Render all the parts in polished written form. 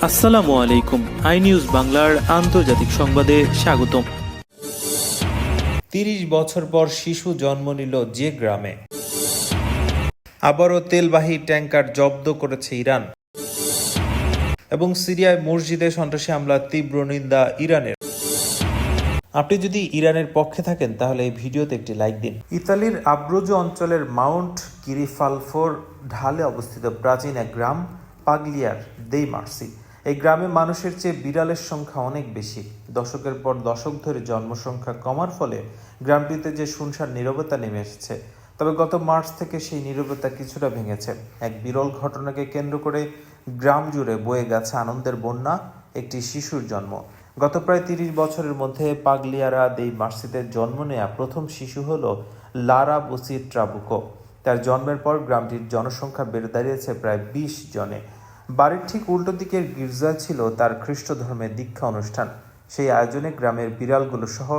আসসালামু আলাইকুম। I news বাংলার আন্তর্জাতিক সংবাদে স্বাগতম। ৩০ বছর পর শিশু জন্ম নিল যে গ্রামে। আবারও তেলবাহী ট্যাঙ্কার জব্দ করেছে ইরান। এবং সিরিয়ায় মসজিদে সন্ত্রাসী হামলার তীব্র নিন্দা ইরানের। আপনি যদি ইরানের পক্ষে থাকেন তাহলে এই ভিডিওতে একটি লাইক দিন। ইতালির আব্রুজো অঞ্চলের মাউন্ট কিরিফালফোর ঢালে অবস্থিত প্রাচীন এক গ্রাম পাগলিয়ার দেই মার্সি। এই গ্রামে মানুষের চেয়ে বিড়ালের সংখ্যা অনেক বেশি। দশকের পর দশক ধরে জন্মসংখ্যা কমার ফলে গ্রামটিতে যে শুনশান নীরবতা নেমে এসেছে, তবে গত মার্চ থেকে সেই নীরবতা কিছুটা ভেঙেছে। এক বিরল ঘটনাকে কেন্দ্র করে গ্রাম জুড়ে বয়ে গেছে আনন্দের বন্যা, একটি শিশুর জন্ম। গত প্রায় ৩০ বছরের মধ্যে পাগলিয়ারা দেই মার্সিতে জন্ম নেয়া প্রথম শিশু হল লারা বুসি ট্রাবুকো। তার জন্মের পর গ্রামটির জনসংখ্যা বেড়ে দাঁড়িয়েছে প্রায় ২০ জনে। বাড়ির ঠিক উল্টো দিকের গির্জায় ছিল তার খ্রিস্ট ধর্মের দীক্ষা অনুষ্ঠান। সেই আয়োজনে গ্রামের বিড়ালগুলো সহ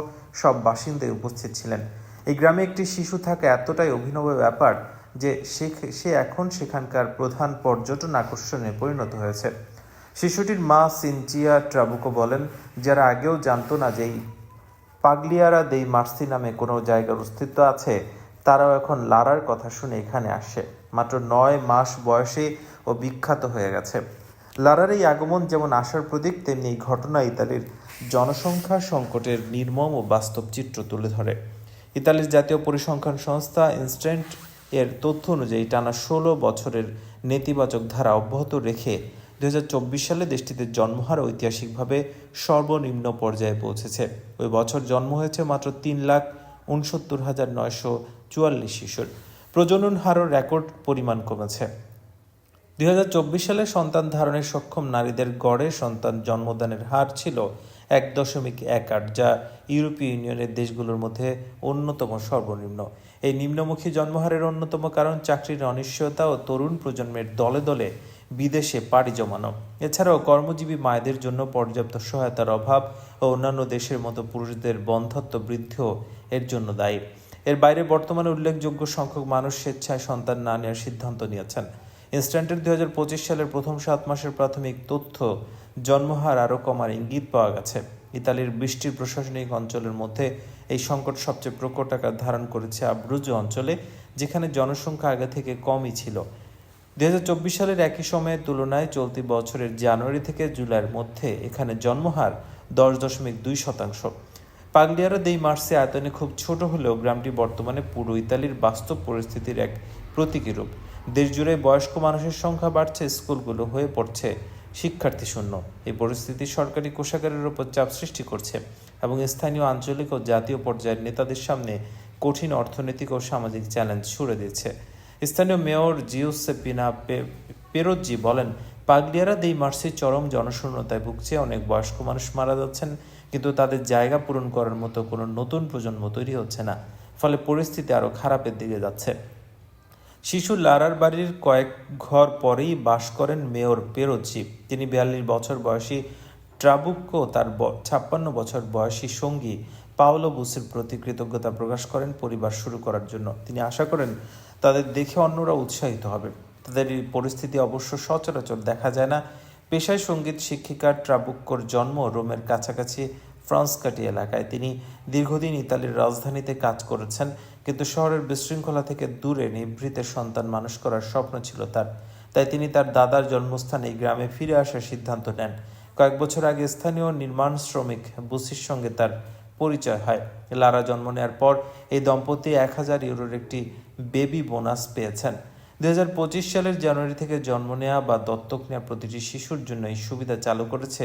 সব বাসিন্দাই উপস্থিত ছিলেন। এই গ্রামে একটি শিশু থাকা এতটাই অভিনব ব্যাপার যে সে এখন সেখানকার প্রধান পর্যটন আকর্ষণে পরিণত হয়েছে। শিশুটির মা সিনচিয়া ট্রাবুকো বলেন, যারা আগেও জানতো না যে এই পাগলিয়ারা দেই মার্সি নামে কোনো জায়গার অস্তিত্ব আছে, তারাও এখন লারার কথা শুনে এখানে আসে। মাত্র ৯ মাস বয়সে ও বিখ্যাত হয়ে গেছে। লারার এই আগমন যেমন আশার প্রতীক, তেমনি এই ঘটনা ইতালির জনসংখ্যা সংকটের নির্মম ও বাস্তব চিত্র তুলে ধরে। ইতালির জাতীয় পরিসংখ্যান সংস্থা ইনস্ট্যান্ট এর তথ্য অনুযায়ী টানা ১৬ বছরের নেতিবাচক ধারা অব্যাহত রেখে ২০২৪ সালে দেশটিতে জন্মহার ঐতিহাসিকভাবে সর্বনিম্ন পর্যায়ে পৌঁছেছে। ওই বছর জন্ম হয়েছে মাত্র ৩,৬৯,৯৪৪ শিশুর। প্রজনন হারও রেকর্ড পরিমাণ কমেছে। ২০২৪ সালে সন্তান ধারণে সক্ষম নারীদের গড়ে সন্তান জন্মদানের হার ছিল ১.১৮, যা ইউরোপীয় ইউনিয়নের দেশগুলোর মধ্যে অন্যতম সর্বনিম্ন। এই নিম্নমুখী জন্মহারের অন্যতম কারণ চাকরির অনিশ্চয়তা ও তরুণ প্রজন্মের দলে দলে বিদেশে পাড়ি জমানো। এছাড়াও কর্মজীবী মায়েদের জন্য পর্যাপ্ত সহায়তার অভাব ও অন্যান্য দেশের মতো পুরুষদের বন্ধ্যত্ব বৃদ্ধিও এর জন্য দায়ী। এর বাইরে বর্তমানে উল্লেখযোগ্য সংখ্যক মানুষ স্বেচ্ছায় সন্তান না নেওয়ার সিদ্ধান্ত নিয়েছেন। ইনস্ট্যান্টের ২০২৫ সালের প্রথম ৭ মাসের প্রাথমিক তথ্য জন্মহার আরও কমার ইঙ্গিত পাওয়া গেছে। ইতালির বৃষ্টির প্রশাসনিক অঞ্চলের মধ্যে এই সংকট সবচেয়ে প্রকট আকার ধারণ করেছে আব্রুজো অঞ্চলে, যেখানে জনসংখ্যা আগে থেকে কমই ছিল। ২০২৪ সালের একই সময়ের তুলনায় চলতি বছরের জানুয়ারি থেকে জুলাইয়ের মধ্যে এখানে জন্মহার ১০.২%। পাগলিয়ারা দেই মার্সি আয়তনে খুব ছোট হলেও গ্রামটি বর্তমানে পুরো ইতালির বাস্তব পরিস্থিতির এক প্রতীকী রূপ। দেশজুড়ে বয়স্ক মানুষের সংখ্যা বাড়ছে, স্কুলগুলো হয়ে পড়ছে শিক্ষার্থী শূন্য। এই পরিস্থিতি সরকারি কোষাগারের উপর চাপ সৃষ্টি করছে এবং স্থানীয়, আঞ্চলিক ও জাতীয় পর্যায়ের নেতাদের সামনে কঠিন অর্থনৈতিক ও সামাজিক চ্যালেঞ্জ ছুড়ে দিয়েছে। স্থানীয় মেয়র জিউসেপিনা পেরোজ্জি বলেন, পাগলিয়ারা দেই মার্সি চরম জনশূন্যতায় ভুগছে। অনেক বয়স্ক মানুষ মারা যাচ্ছেন, কিন্তু তাদের জায়গা পূরণ করার মতো কোনো নতুন প্রজন্ম তৈরি হচ্ছে না। ফলে পরিস্থিতি আরও খারাপের দিকে যাচ্ছে। শিশু লারার বাড়ির কয়েক ঘর পরেই বাস করেন মেয়র পেরোজ্জি। তিনি ৪২ বছর বয়সী ট্রাবুকো তার ৫৬ বছর বয়সী সঙ্গী পাওলো বুসির প্রতি কৃতজ্ঞতা প্রকাশ করেন পরিবার শুরু করার জন্য। তিনি আশা করেন তাদের দেখে অন্যরা উৎসাহিত হবে। তাদের এই পরিস্থিতি অবশ্য সচরাচর দেখা যায় না। পেশায় সঙ্গীত শিক্ষিকা ট্রাবুক্কোর জন্ম রোমের কাছাকাছি ফ্রান্সকাটি এলাকায়। তিনি দীর্ঘদিন ইতালির রাজধানীতে কাজ করেছেন, কিন্তু শহরের বিশৃঙ্খলা থেকে দূরে নিভৃতে সন্তান মানুষ করার স্বপ্ন ছিল তার। তাই তিনি তার দাদার জন্মস্থান এই গ্রামে ফিরে আসার সিদ্ধান্ত নেন। কয়েক বছর আগে স্থানীয় নির্মাণ শ্রমিক বুসির সঙ্গে তার পরিচয় হয়। লারা জন্ম নেওয়ার পর এই দম্পতি ১,০০০ ইউরোর একটি বেবি বোনাস পেয়েছেন। ২০২৫ সালের জানুয়ারি থেকে জন্ম নেওয়া বা দত্তক নেওয়া প্রতিটি শিশুর জন্য এই সুবিধা চালু করেছে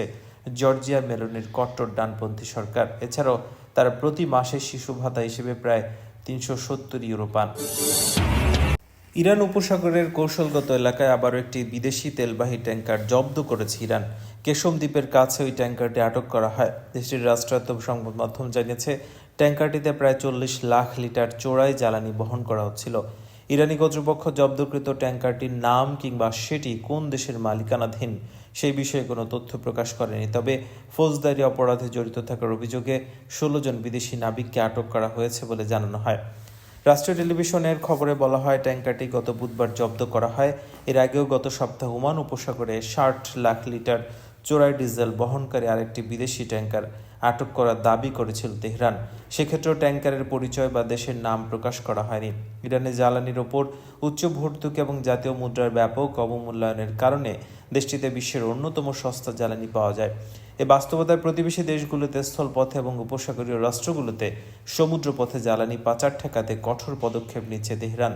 জর্জিয়া মেলোনির কট্টর ডানপন্থী সরকার। এছাড়াও তারা প্রতি মাসে শিশু ভাতা হিসেবে প্রায় ৩৭০ ইউরো পান। ইরান উপসাগরের কৌশলগত এলাকায় আবারও একটি বিদেশি তেলবাহী ট্যাঙ্কার জব্দ করেছে ইরান। কেশম দ্বীপের কাছে ওই ট্যাঙ্কারটি আটক করা হয়। দেশটির রাষ্ট্রায়ত্ত সংবাদ মাধ্যম জানিয়েছে, ট্যাঙ্কারটিতে প্রায় ৪০ লাখ লিটার চোরাই জ্বালানি বহন করা হচ্ছিল। ইরানি কর্তৃপক্ষ জব্দকৃত ট্যাঙ্কারটির নাম কিংবা সেটি কোন দেশের মালিকানাধীন সেই বিষয়ে কোনো তথ্য প্রকাশ করেনি। তবে ফৌজদারি অপরাধে জড়িত থাকার অভিযোগে ১৬ জন বিদেশি নাবিককে আটক করা হয়েছে বলে জানানো হয়। রাষ্ট্রীয় টেলিভিশনের খবরে বলা হয়, ট্যাঙ্কারটি গত বুধবার জব্দ করা হয়। এর আগেও গত সপ্তাহে ওমান উপসাগরে ৬০ লাখ লিটার চোরাই ডিজেল বহনকারী আরেকটি বিদেশি ট্যাঙ্কার আটক করার দাবি করেছিল তেহরান। সেক্ষেত্রেও ট্যাঙ্কারের পরিচয় বা দেশের নাম প্রকাশ করা হয়নি। ইরানে জ্বালানির ওপর উচ্চ ভর্তুকি এবং জাতীয় মুদ্রার ব্যাপক অবমূল্যায়নের কারণে দেশটিতে বিশ্বের অন্যতম সস্তা জ্বালানি পাওয়া যায়। এ বাস্তবতায় প্রতিবেশী দেশগুলোতে স্থলপথে এবং উপসাগরীয় রাষ্ট্রগুলোতে সমুদ্রপথে জ্বালানি পাচার ঠেকাতে কঠোর পদক্ষেপ নিচ্ছে তেহরান।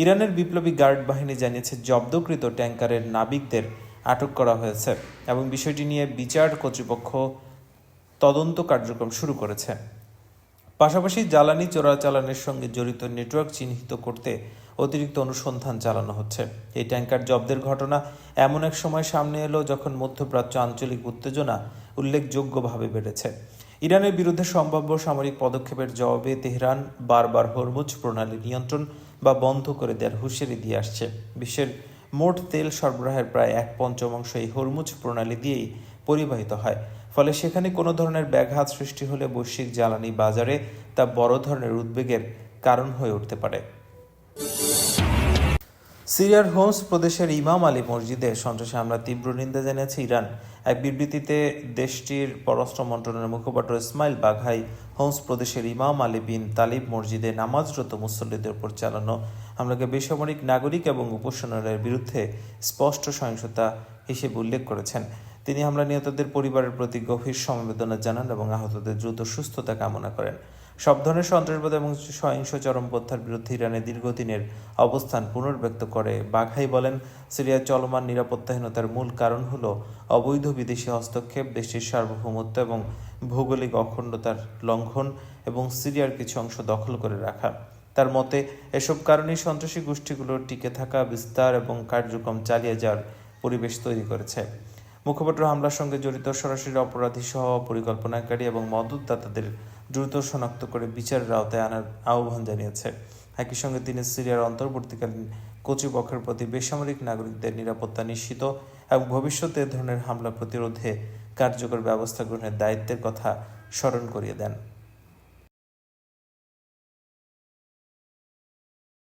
ইরানের বিপ্লবী গার্ড বাহিনী জানিয়েছে জব্দকৃত ট্যাঙ্কারের নাবিকদের আটক করা হয়েছে এবং বিষয়টি নিয়ে বিচার কর্তৃপক্ষ তদন্ত কার্যক্রম শুরু করেছে। পাশাপাশি জ্বালানি চোরাচালানের সঙ্গে জড়িত নেটওয়ার্ক চিহ্নিত করতে অতিরিক্ত অনুসন্ধান চালানো হচ্ছে। এই ট্যাঙ্কার জব্দের ঘটনা এমন এক সময় সামনে এলো যখন মধ্যপ্রাচ্য আঞ্চলিক উত্তেজনা উল্লেখযোগ্যভাবে বেড়েছে। ইরানের বিরুদ্ধে সম্ভাব্য সামরিক পদক্ষেপের জবাবে তেহরান বারবার হরমুজ প্রণালী নিয়ন্ত্রণ বা বন্ধ করে দেওয়ার হুঁশিয়ারি দিয়ে আসছে। বিশ্বের মোট তেল সরবরাহের প্রায় 1/5 এই হরমুজ প্রণালী দিয়েই পরিবাহিত হয়। ফলে সেখানে কোনো ধরনের ব্যাঘাত সৃষ্টি হলে বৈশ্বিক জ্বালানি বাজারে তা বড় ধরনের উদ্বেগের কারণ হয়ে উঠতে পারে। সিরিয়ার হোমস প্রদেশের ইমাম আলী মসজিদে সন্ত্রাসী হামলার তীব্র নিন্দা জানিয়েছে ইরান। এক বিবৃতিতে দেশটির পররাষ্ট্র মন্ত্রণালয়ের মুখপাত্র ইসমাইল বাঘাই হোমস প্রদেশের ইমাম আলী বিন তালিব মসজিদে নামাজরত মুসল্লিদের উপর চালানো হামলাকে বেসামরিক নাগরিক এবং উপাসনালয়ের বিরুদ্ধে স্পষ্ট সহিংসতা হিসেবে উল্লেখ করেছেন। তিনি হামলা নিহতদের পরিবারের প্রতি গভীর সমবেদনা জানান এবং আহতদের দ্রুত সুস্থতা কামনা করেন। সব ধরনের সন্ত্রাসবাদ এবং সহিংস চরমপন্থার বিরুদ্ধে ইরানের দীর্ঘদিনের অবস্থান পুনর্ব্যক্ত করে বাঘাই বলেন, সিরিয়ার চলমান নিরাপত্তাহীনতার মূল কারণ হল অবৈধ বিদেশি হস্তক্ষেপ, দেশটির সার্বভৌমত্ব এবং ভৌগোলিক অখণ্ডতার লঙ্ঘন এবং সিরিয়ার কিছু অংশ দখল করে রাখা। তার মতে এসব কারণেই সন্ত্রাসী গোষ্ঠীগুলোর টিকে থাকা, বিস্তার এবং কার্যক্রম চালিয়ে যাওয়ার পরিবেশ তৈরি করেছে। মুখপাত্র হামলার সঙ্গে জড়িত সরাসরি অপরাধী সহ পরিকল্পনাকারী এবং মদতদাতাদের দ্রুত শনাক্ত করে বিচারের আওতায় আনার আহ্বান জানিয়েছে। একই সঙ্গে তিনি সিরিয়ার অন্তর্বর্তীকালীন কর্তৃপক্ষের প্রতি বেসামরিক নাগরিকদের নিরাপত্তা নিশ্চিত এবং ভবিষ্যতে এ ধরনের হামলা প্রতিরোধে কার্যকর ব্যবস্থা গ্রহণের দায়িত্বের কথা স্মরণ করিয়ে দেন।